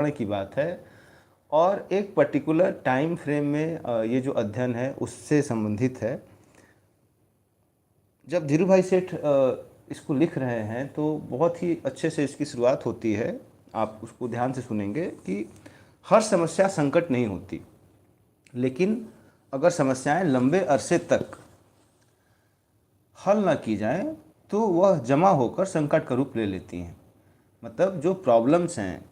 की बात है और एक पर्टिकुलर टाइम फ्रेम में ये जो अध्ययन है उससे संबंधित है। जब धीरू भाई सेठ इसको लिख रहे हैं तो बहुत ही अच्छे से इसकी शुरुआत होती है। आप उसको ध्यान से सुनेंगे कि हर समस्या संकट नहीं होती, लेकिन अगर समस्याएं लंबे अरसे तक हल ना की जाएं तो वह जमा होकर संकट का रूप ले लेती हैं। मतलब जो प्रॉब्लम्स हैं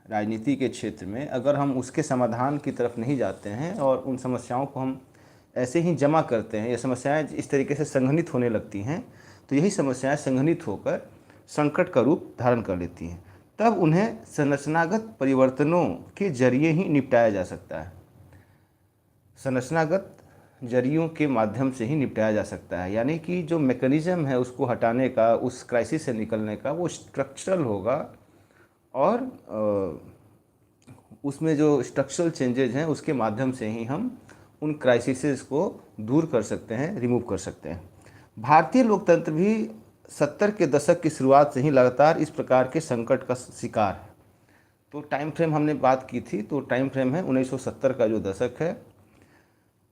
राजनीति के क्षेत्र में, अगर हम उसके समाधान की तरफ नहीं जाते हैं और उन समस्याओं को हम ऐसे ही जमा करते हैं, ये समस्याएं इस तरीके से संघनित होने लगती हैं, तो यही समस्याएं संघनित होकर संकट का रूप धारण कर लेती हैं। तब उन्हें संरचनागत परिवर्तनों के जरिए ही निपटाया जा सकता है। संरचनागत जरियों के माध्यम से ही निपटाया जा सकता है, यानी कि जो मैकेनिज्म है उसको हटाने का, उस क्राइसिस से निकलने का, वो स्ट्रक्चरल होगा और उसमें जो स्ट्रक्चरल चेंजेज हैं उसके माध्यम से ही हम उन क्राइसिस को दूर कर सकते हैं, रिमूव कर सकते हैं। भारतीय लोकतंत्र भी 70 के दशक की शुरुआत से ही लगातार इस प्रकार के संकट का शिकार है। तो टाइम फ्रेम हमने बात की थी, तो टाइम फ्रेम है 1970 का जो दशक है।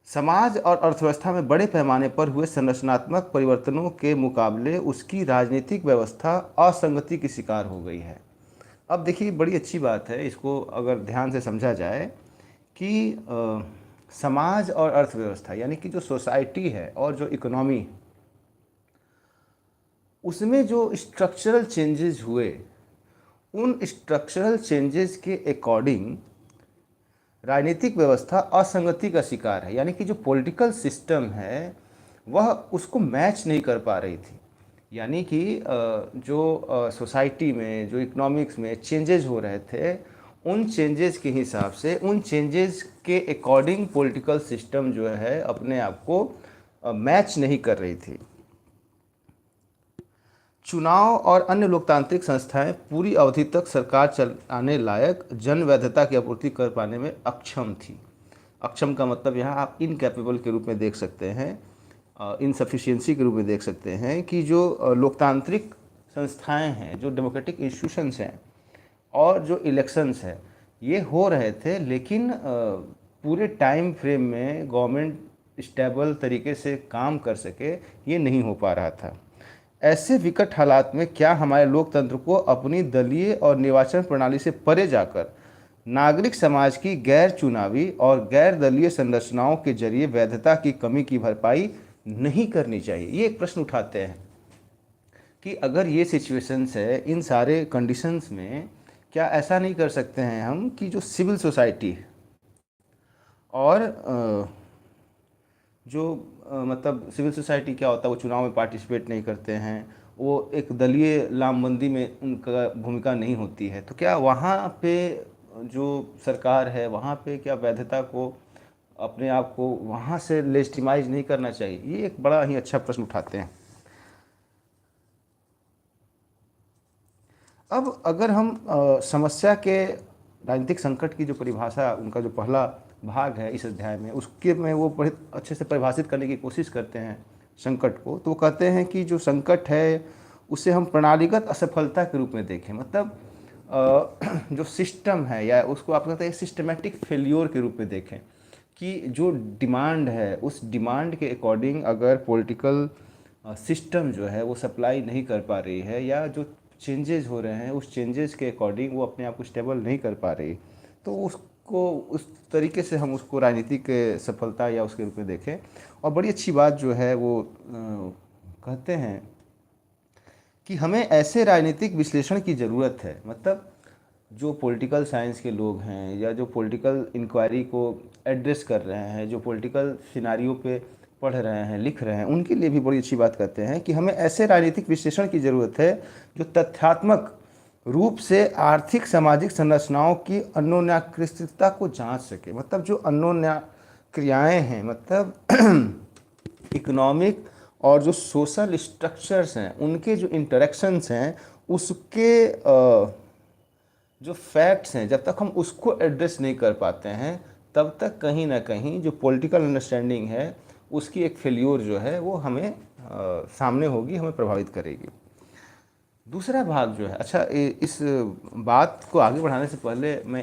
समाज और अर्थव्यवस्था में बड़े पैमाने पर हुए संरचनात्मक परिवर्तनों के मुकाबले उसकी राजनीतिक व्यवस्था असंगति की शिकार हो गई है। अब देखिए बड़ी अच्छी बात है, इसको अगर ध्यान से समझा जाए कि समाज और अर्थव्यवस्था यानी कि जो सोसाइटी है और जो इकोनॉमी, उसमें जो स्ट्रक्चरल चेंजेस हुए, उन स्ट्रक्चरल चेंजेस के अकॉर्डिंग राजनीतिक व्यवस्था असंगति का शिकार है। यानी कि जो पॉलिटिकल सिस्टम है वह उसको मैच नहीं कर पा रही थी। यानी कि जो सोसाइटी में, जो इकोनॉमिक्स में चेंजेस हो रहे थे, उन चेंजेस के हिसाब से, उन चेंजेस के अकॉर्डिंग पॉलिटिकल सिस्टम जो है अपने आप को मैच नहीं कर रही थी। चुनाव और अन्य लोकतांत्रिक संस्थाएं पूरी अवधि तक सरकार चलाने लायक जन वैधता की आपूर्ति कर पाने में अक्षम थी। अक्षम का मतलब यहाँ आप इनकैपेबल के रूप में देख सकते हैं, इनसफिशिएंसी के रूप में देख सकते हैं कि जो लोकतांत्रिक संस्थाएं हैं, जो डेमोक्रेटिक इंस्टीट्यूशंस हैं और जो इलेक्शंस हैं, ये हो रहे थे, लेकिन पूरे टाइम फ्रेम में गवर्नमेंट स्टेबल तरीके से काम कर सके, ये नहीं हो पा रहा था। ऐसे विकट हालात में क्या हमारे लोकतंत्र को अपनी दलीय और निर्वाचन प्रणाली से परे जाकर नागरिक समाज की गैर चुनावी और गैर दलीय संरचनाओं के जरिए वैधता की कमी की भरपाई नहीं करनी चाहिए? ये एक प्रश्न उठाते हैं कि अगर ये सिचुएशंस है, इन सारे कंडीशंस में क्या ऐसा नहीं कर सकते हैं हम कि जो सिविल सोसाइटी है और जो मतलब सिविल सोसाइटी क्या होता है, वो चुनाव में पार्टिसिपेट नहीं करते हैं, वो एक दलीय लामबंदी में उनका भूमिका नहीं होती है, तो क्या वहाँ पे जो सरकार है वहाँ पे क्या वैधता को, अपने आप को वहाँ से लेजिटिमाइज नहीं करना चाहिए? ये एक बड़ा ही अच्छा प्रश्न उठाते हैं। अब अगर हम समस्या के राजनीतिक संकट की जो परिभाषा, उनका जो पहला भाग है इस अध्याय में, उसके में वो बड़े अच्छे से परिभाषित करने की कोशिश करते हैं संकट को। तो वो कहते हैं कि जो संकट है उसे हम प्रणालीगत असफलता के रूप में देखें। मतलब जो सिस्टम है, या उसको आप कहते हैं सिस्टमेटिक फेल्योर के रूप में देखें कि जो डिमांड है उस डिमांड के अकॉर्डिंग अगर पॉलिटिकल सिस्टम जो है वो सप्लाई नहीं कर पा रही है, या जो चेंजेस हो रहे हैं उस चेंजेस के अकॉर्डिंग वो अपने आप को स्टेबल नहीं कर पा रही, तो उसको उस तरीके से हम उसको राजनीतिक सफलता या उसके रूप में देखें। और बड़ी अच्छी बात जो है वो कहते हैं कि हमें ऐसे राजनीतिक विश्लेषण की ज़रूरत है। मतलब जो पॉलिटिकल साइंस के लोग हैं या जो पॉलिटिकल इंक्वायरी को एड्रेस कर रहे हैं, जो पॉलिटिकल सिनारियो पे पढ़ रहे हैं, लिख रहे हैं, उनके लिए भी बड़ी अच्छी बात कहते हैं कि हमें ऐसे राजनीतिक विश्लेषण की ज़रूरत है जो तथ्यात्मक रूप से आर्थिक सामाजिक संरचनाओं की अन्योन्याश्रितता को जांच सके। मतलब जो अन्योन्या क्रियाएँ हैं, मतलब इकोनॉमिक और जो सोशल स्ट्रक्चर्स हैं, उनके जो इंटरेक्शंस हैं, उसके जो फैक्ट्स हैं, जब तक हम उसको एड्रेस नहीं कर पाते हैं तब तक कहीं ना कहीं जो पॉलिटिकल अंडरस्टैंडिंग है उसकी एक फेल्योर जो है वो हमें सामने होगी, हमें प्रभावित करेगी। दूसरा भाग जो है, अच्छा इस बात को आगे बढ़ाने से पहले मैं